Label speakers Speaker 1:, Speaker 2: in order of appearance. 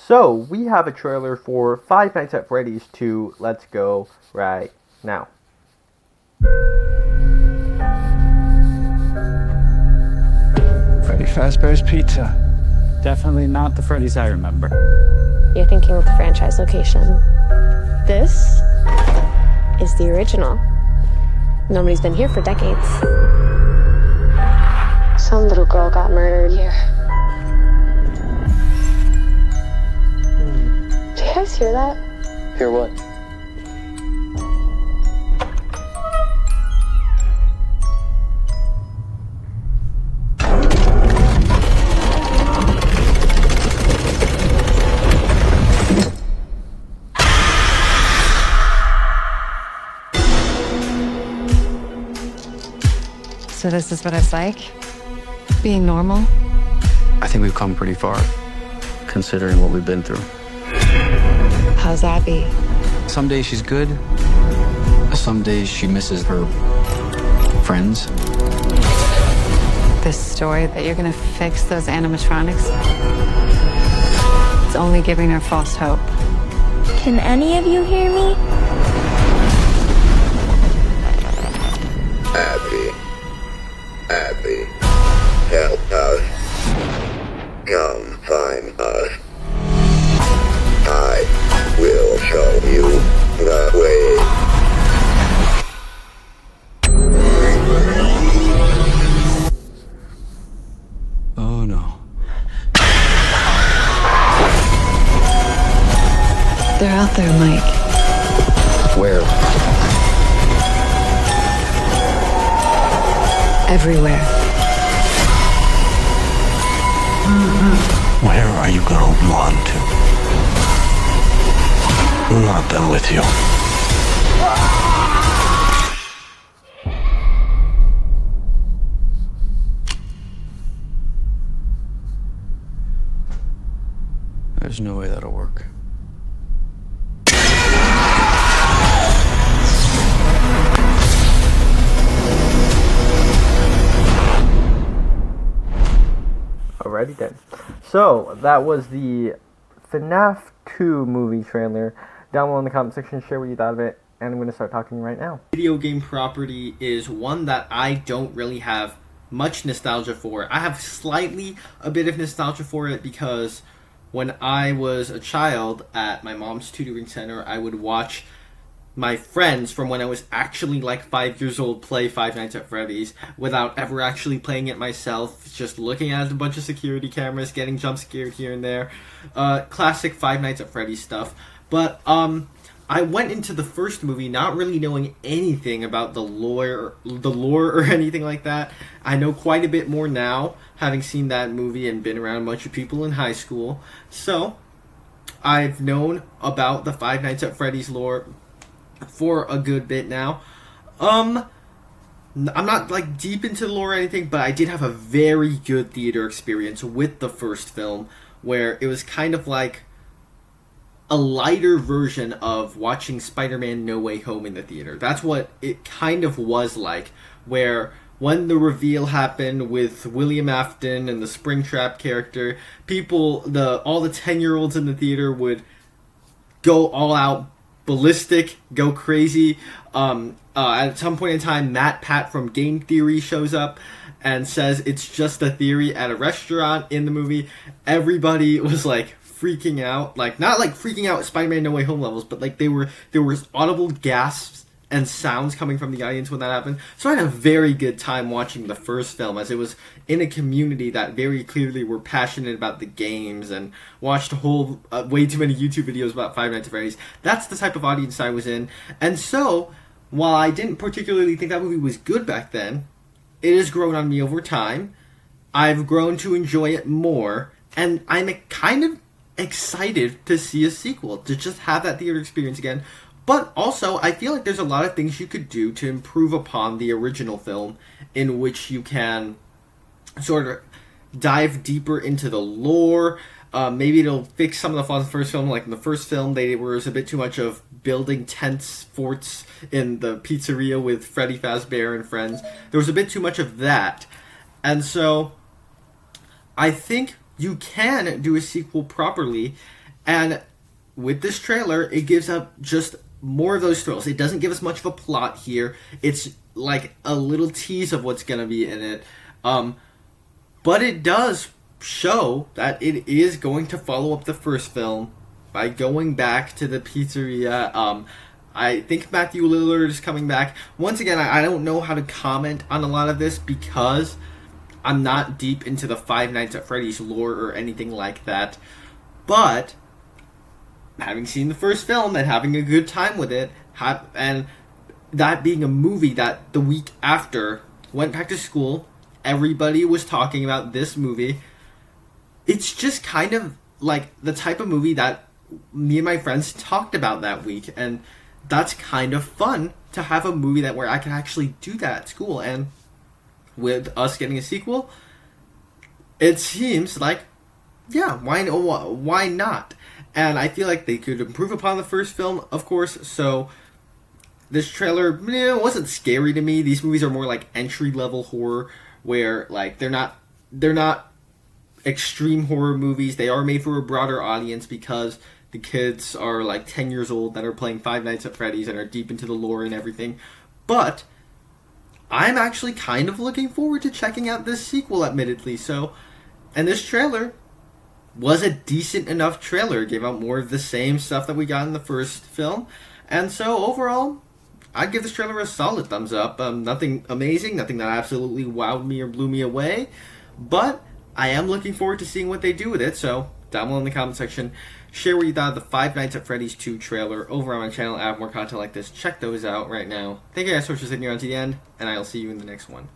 Speaker 1: So, we have a trailer for Five Nights at Freddy's 2. Let's go right now.
Speaker 2: Freddy Fazbear's Pizza.
Speaker 3: Definitely not the Freddy's I remember.
Speaker 4: You're thinking of the franchise location. This is the original. Nobody's been here for decades. Some little girl got murdered here. Do you guys hear that?
Speaker 5: Hear what?
Speaker 6: So this is what it's like? Being normal?
Speaker 5: I think we've come pretty far, considering what we've been through.
Speaker 6: How's Abby?
Speaker 5: Some days she's good. Some days she misses her friends.
Speaker 6: This story that you're gonna fix those animatronics? It's only giving her false hope.
Speaker 7: Can any of you hear me?
Speaker 8: Abby, help us. Come find us. I will show you the way.
Speaker 5: Oh no.
Speaker 6: They're out there, Mike.
Speaker 5: Where?
Speaker 6: Everywhere.
Speaker 2: Where are you gonna run to? Not them with you.
Speaker 5: There's no way that'll work.
Speaker 1: Alrighty then. So, that was the FNAF 2 movie trailer. Down below in the comment section, share what you thought of it, and I'm going to start talking right now.
Speaker 9: Video game property is one that I don't really have much nostalgia for. I have slightly a bit of nostalgia for it because when I was a child at my mom's tutoring center, I would watch my friends from when I was actually like 5 years old play Five Nights at Freddy's without ever actually playing it myself, just looking at a bunch of security cameras, getting jump scared here and there. Classic Five Nights at Freddy's stuff. But I went into the first movie not really knowing anything about the lore or anything like that. I know quite a bit more now, having seen that movie and been around a bunch of people in high school. So I've known about the Five Nights at Freddy's lore for a good bit now. I'm not like deep into the lore or anything, but I did have a very good theater experience with the first film, where it was kind of like a lighter version of watching Spider-Man No Way Home in the theater. That's what it kind of was like, where when the reveal happened with William Afton and the Springtrap character, all the 10-year-olds in the theater would go all out ballistic, go crazy. At some point in time, Matt Pat from Game Theory shows up and says it's just a theory at a restaurant in the movie. Everybody was like freaking out, like not like freaking out at Spider-Man No Way Home levels, but like there was audible gasps and sounds coming from the audience when that happened. So I had a very good time watching the first film, as it was in a community that very clearly were passionate about the games and watched a whole way too many YouTube videos about Five Nights at Freddy's. That's the type of audience I was in. And so, while I didn't particularly think that movie was good back then, it has grown on me over time. I've grown to enjoy it more, and I'm kind of excited to see a sequel, to just have that theater experience again. But also, I feel like there's a lot of things you could do to improve upon the original film, in which you can sort of dive deeper into the lore. Maybe it'll fix some of the flaws in the first film. Like in the first film, there was a bit too much of building tents, forts in the pizzeria with Freddy Fazbear and friends. There was a bit too much of that. And so I think you can do a sequel properly And with this trailer, it gives up just more of those thrills. It doesn't give us much of a plot here. It's like a little tease of what's going to be in it. But it does show that it is going to follow up the first film by going back to the pizzeria. I think Matthew Lillard is coming back. Once again, I don't know how to comment on a lot of this because I'm not deep into the Five Nights at Freddy's lore or anything like that. But having seen the first film and having a good time with it, and that being a movie that the week after went back to school, everybody was talking about this movie. It's just kind of like the type of movie that me and my friends talked about that week, and that's kind of fun to have a movie that where I can actually do that at school. And with us getting a sequel, it seems like, yeah, why not? And I feel like they could improve upon the first film, of course. So this trailer wasn't scary to me. These movies are more like entry level horror, where like they're not extreme horror movies. They are made for a broader audience because the kids are like 10 years old that are playing Five Nights at Freddy's and are deep into the lore and everything. But I'm actually kind of looking forward to checking out this sequel, admittedly. So, and this trailer was a decent enough trailer. It gave out more of the same stuff that we got in the first film. And so overall, I'd give this trailer a solid thumbs up. Nothing amazing, nothing that absolutely wowed me or blew me away. But I am looking forward to seeing what they do with it. So down below in the comment section, share what you thought of the Five Nights at Freddy's 2 trailer over on my channel. I have more content like this. Check those out right now. Thank you guys so much for sitting here on to the end, and I'll see you in the next one.